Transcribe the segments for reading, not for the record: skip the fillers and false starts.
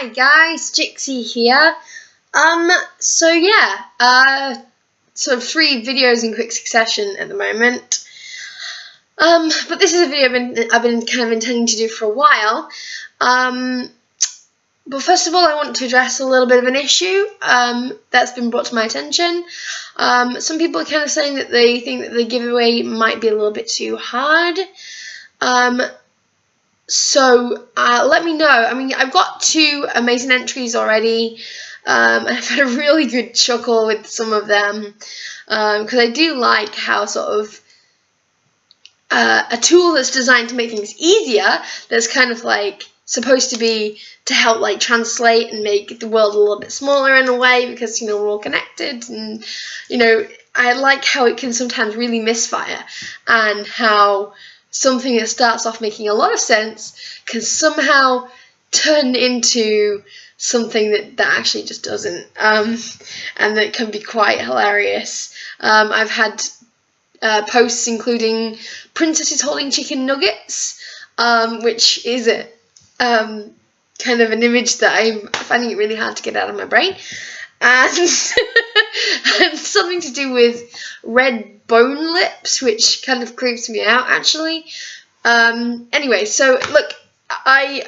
Hi guys, Jixie here. Sort of 3 videos in quick succession at the moment. But this is a video I've been kind of intending to do for a while. But first of all, I want to address a little bit of an issue that's been brought to my attention. Some people are kind of saying that they think that the giveaway might be a little bit too hard. So let me know. I mean, I've got 2 amazing entries already. I've had a really good chuckle with some of them because I do like how sort of a tool that's designed to make things easier, that's kind of like supposed to be to help like translate and make the world a little bit smaller in a way, because we're all connected, and I like how it can sometimes really misfire, and how something that starts off making a lot of sense can somehow turn into something that actually just doesn't, and that can be quite hilarious. I've had posts including princesses holding chicken nuggets, which is a kind of an image that I'm finding it really hard to get out of my brain, and, and something to do with red bone lips, which kind of creeps me out actually. Anyway, so look, I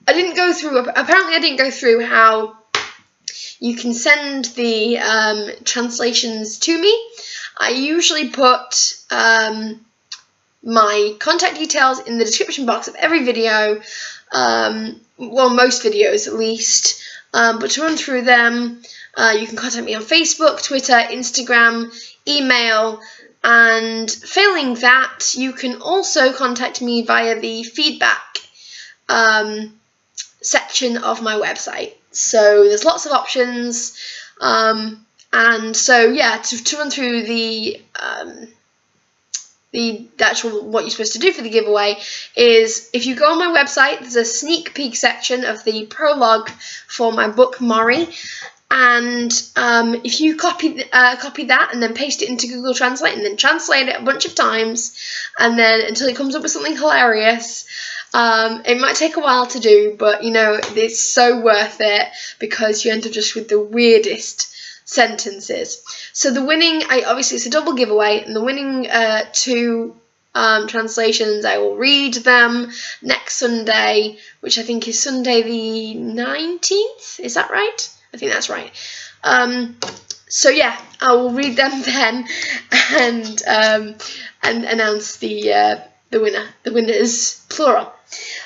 didn't go through, apparently I didn't go through how you can send the translations to me. I usually put my contact details in the description box of every video, well, most videos at least, but to run through them, you can contact me on Facebook, Twitter, Instagram, email, and failing that, you can also contact me via the feedback section of my website. So there's lots of options, and so yeah, to run through the actual what you're supposed to do for the giveaway is, if you go on my website, there's a sneak peek section of the prologue for my book Mori, and if you copy that and then paste it into Google Translate and then translate it a bunch of times, and then until it comes up with something hilarious. It might take a while to do, but it's so worth it, because you end up just with the weirdest sentences. So the winning, obviously it's a double giveaway, and the winning 2 translations, I will read them next Sunday, which I think is Sunday the 19th. Is that right? I think that's right. So yeah, I will read them then, and announce the winners, plural.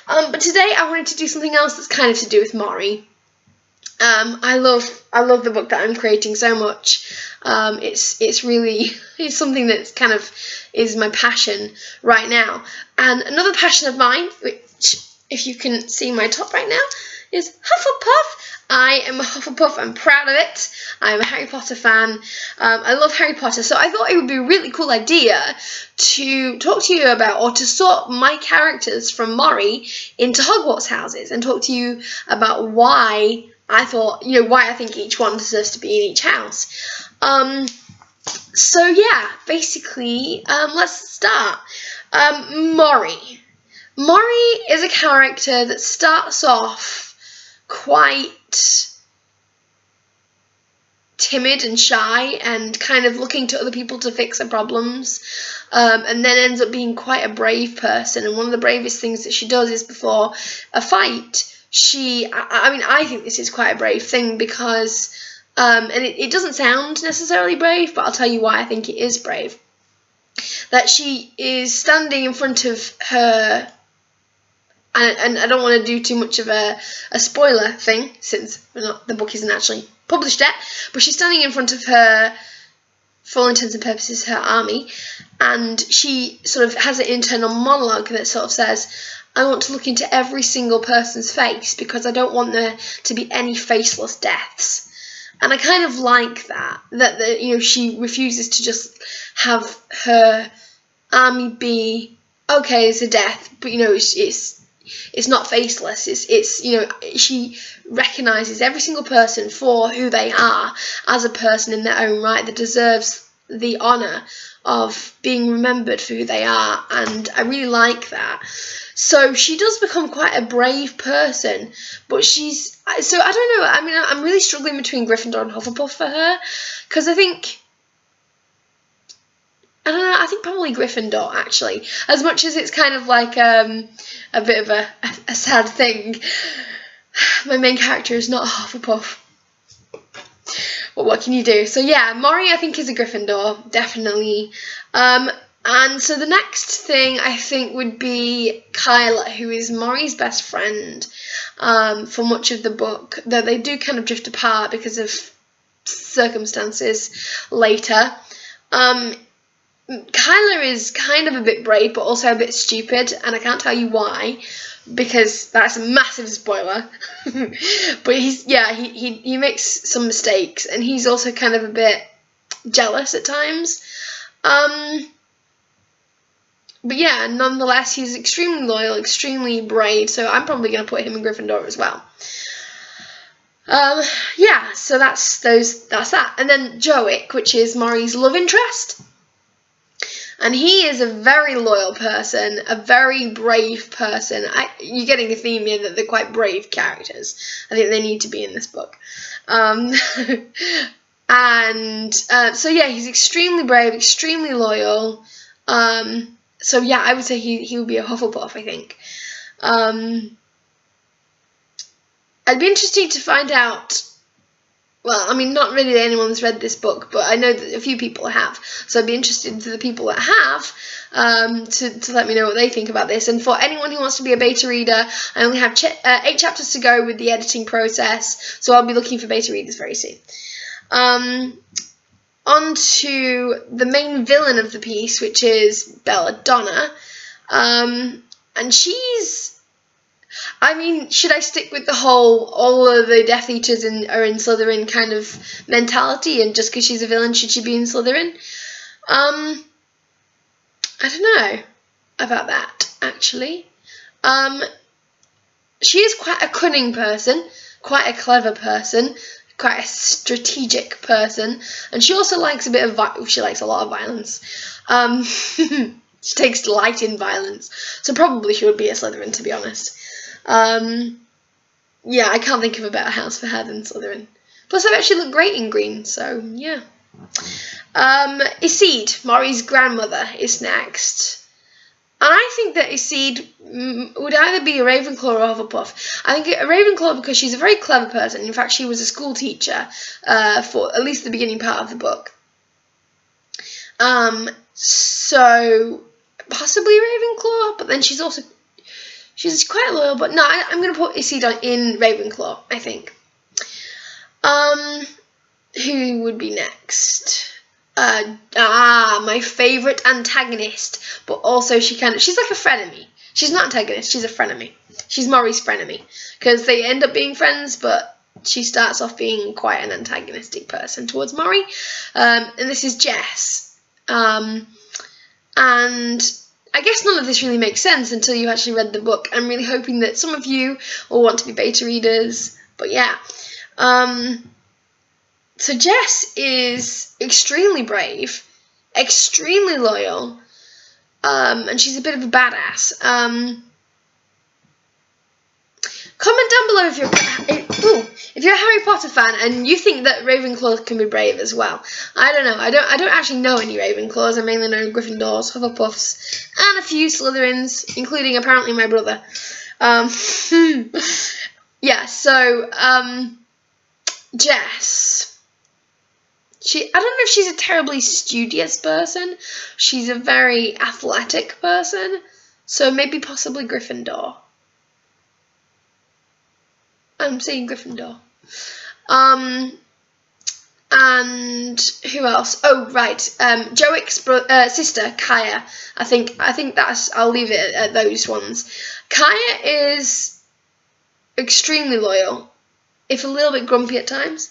But today I wanted to do something else that's kind of to do with Mori. I love the book that I'm creating so much. It's something that's kind of is my passion right now. And another passion of mine, which if you can see my top right now, is Hufflepuff. I am a Hufflepuff. I'm proud of it. I'm a Harry Potter fan. I love Harry Potter, so I thought it would be a really cool idea to talk to you about, or to sort my characters from Mori into Hogwarts houses, and talk to you about why I thought, why I think each one deserves to be in each house. So yeah, basically, let's start. Mori. Mori is a character that starts off quite timid and shy, and kind of looking to other people to fix her problems, and then ends up being quite a brave person. And one of the bravest things that she does is, before a fight, I think this is quite a brave thing, because and it doesn't sound necessarily brave, but I'll tell you why I think it is brave. That she is standing in front of her, and I don't want to do too much of a spoiler thing, since the book isn't actually published yet, but she's standing in front of her, for all intents and purposes, her army, and she sort of has an internal monologue that sort of says, I want to look into every single person's face, because I don't want there to be any faceless deaths. And I kind of like that she refuses to just have her army be, okay, it's a death, but it's not faceless. It's she recognises every single person for who they are, as a person in their own right, that deserves the honour of being remembered for who they are, and I really like that. So she does become quite a brave person, but so I don't know, I mean, I'm really struggling between Gryffindor and Hufflepuff for her, because I think, I don't know, I think probably Gryffindor, actually, as much as it's kind of like a bit of a sad thing. My main character is not a Hufflepuff. But what can you do? So yeah, Maury I think is a Gryffindor, definitely. And so the next thing I think would be Kyla, who is Maury's best friend for much of the book, though they do kind of drift apart because of circumstances later. Kyla is kind of a bit brave, but also a bit stupid, and I can't tell you why, because that's a massive spoiler. But he makes some mistakes, and he's also kind of a bit jealous at times. But yeah, nonetheless, he's extremely loyal, extremely brave, so I'm probably going to put him in Gryffindor as well. Yeah, so that's that. And then Jowick, which is Maury's love interest. And he is a very loyal person, a very brave person. You're getting a theme here that they're quite brave characters. I think they need to be in this book. So yeah, he's extremely brave, extremely loyal. So yeah, I would say he would be a Hufflepuff, I think. I'd be interested to find out. Well, I mean, not really that anyone's read this book, but I know that a few people have. So I'd be interested to the people that have to let me know what they think about this. And for anyone who wants to be a beta reader, I only have 8 chapters to go with the editing process, so I'll be looking for beta readers very soon. On to the main villain of the piece, which is Belladonna. And she's... I mean, should I stick with the whole all of the Death Eaters are in Slytherin kind of mentality, and just because she's a villain, should she be in Slytherin? I don't know about that, actually. She is quite a cunning person, quite a clever person, quite a strategic person, and she also likes a bit of she likes a lot of violence. She takes delight in violence, so probably she would be a Slytherin, to be honest. Yeah, I can't think of a better house for her than Slytherin. Plus, they actually look great in green, so yeah. Iseed, Maury's grandmother, is next. And I think that Iseed would either be a Ravenclaw or a Hufflepuff. I think a Ravenclaw because she's a very clever person. In fact, she was a school teacher for at least the beginning part of the book. So possibly Ravenclaw, but then she's quite loyal. But no, I'm going to put Iseed in Ravenclaw, I think. Who would be next? My favourite antagonist, but also she's like a frenemy. She's not antagonist, she's a frenemy. She's Maury's frenemy, because they end up being friends, but she starts off being quite an antagonistic person towards Maury. And this is Jess. And I guess none of this really makes sense until you actually read the book. I'm really hoping that some of you will want to be beta readers, but yeah. So Jess is extremely brave, extremely loyal, and she's a bit of a badass. Comment down below if you're a Harry Potter fan and you think that Ravenclaws can be brave as well. I don't know. I don't actually know any Ravenclaws. I mainly know Gryffindors, Hufflepuffs, and a few Slytherins, including apparently my brother. Yeah. So Jess. I don't know if she's a terribly studious person. She's a very athletic person. So maybe possibly Gryffindor. I'm saying Gryffindor. And who else? Oh, right. Jowick's sister, Kaya. I think I'll leave it at those ones. Kaya is extremely loyal, if a little bit grumpy at times.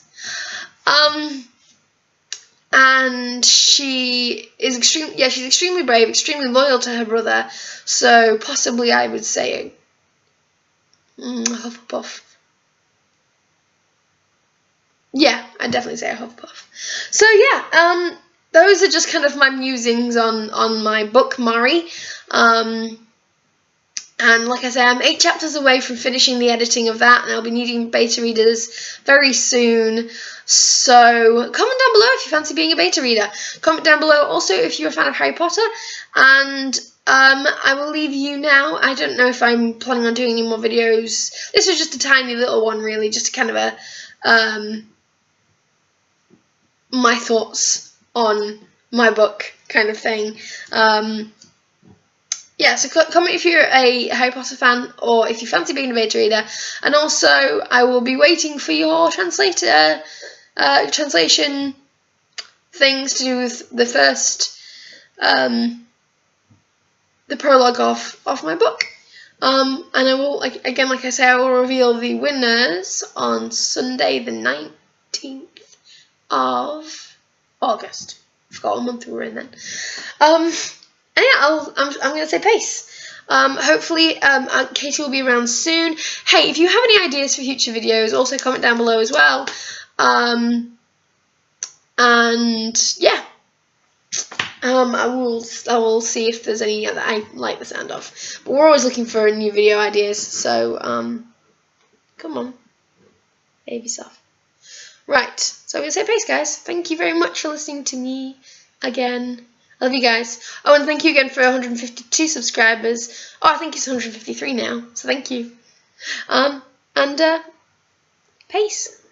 And she is she's extremely brave, extremely loyal to her brother. So possibly I would say a Hufflepuff. Yeah, I'd definitely say a Hufflepuff. So yeah, those are just kind of my musings on my book, Mari. And like I say, I'm 8 chapters away from finishing the editing of that, and I'll be needing beta readers very soon. So comment down below if you fancy being a beta reader. Comment down below also if you're a fan of Harry Potter. And I will leave you now. I don't know if I'm planning on doing any more videos. This was just a tiny little one, really, just kind of a my thoughts on my book kind of thing. Yeah, so comment if you're a Harry Potter fan or if you fancy being a beta reader. And also, I will be waiting for your translation things to do with the first, the prologue of my book. And I will, again, like I say, I will reveal the winners on Sunday the 19th of August. I forgot what month we were in then. And yeah, I'm going to say peace. Hopefully, Katie will be around soon. Hey, if you have any ideas for future videos, also comment down below as well. And yeah, I will see if there's any that I like the sound of. But we're always looking for new video ideas, so come on, behave yourself. Right, so I'm going to say peace, guys. Thank you very much for listening to me again. I love you guys. Oh, and thank you again for 152 subscribers. Oh, I think it's 153 now, so thank you. And peace.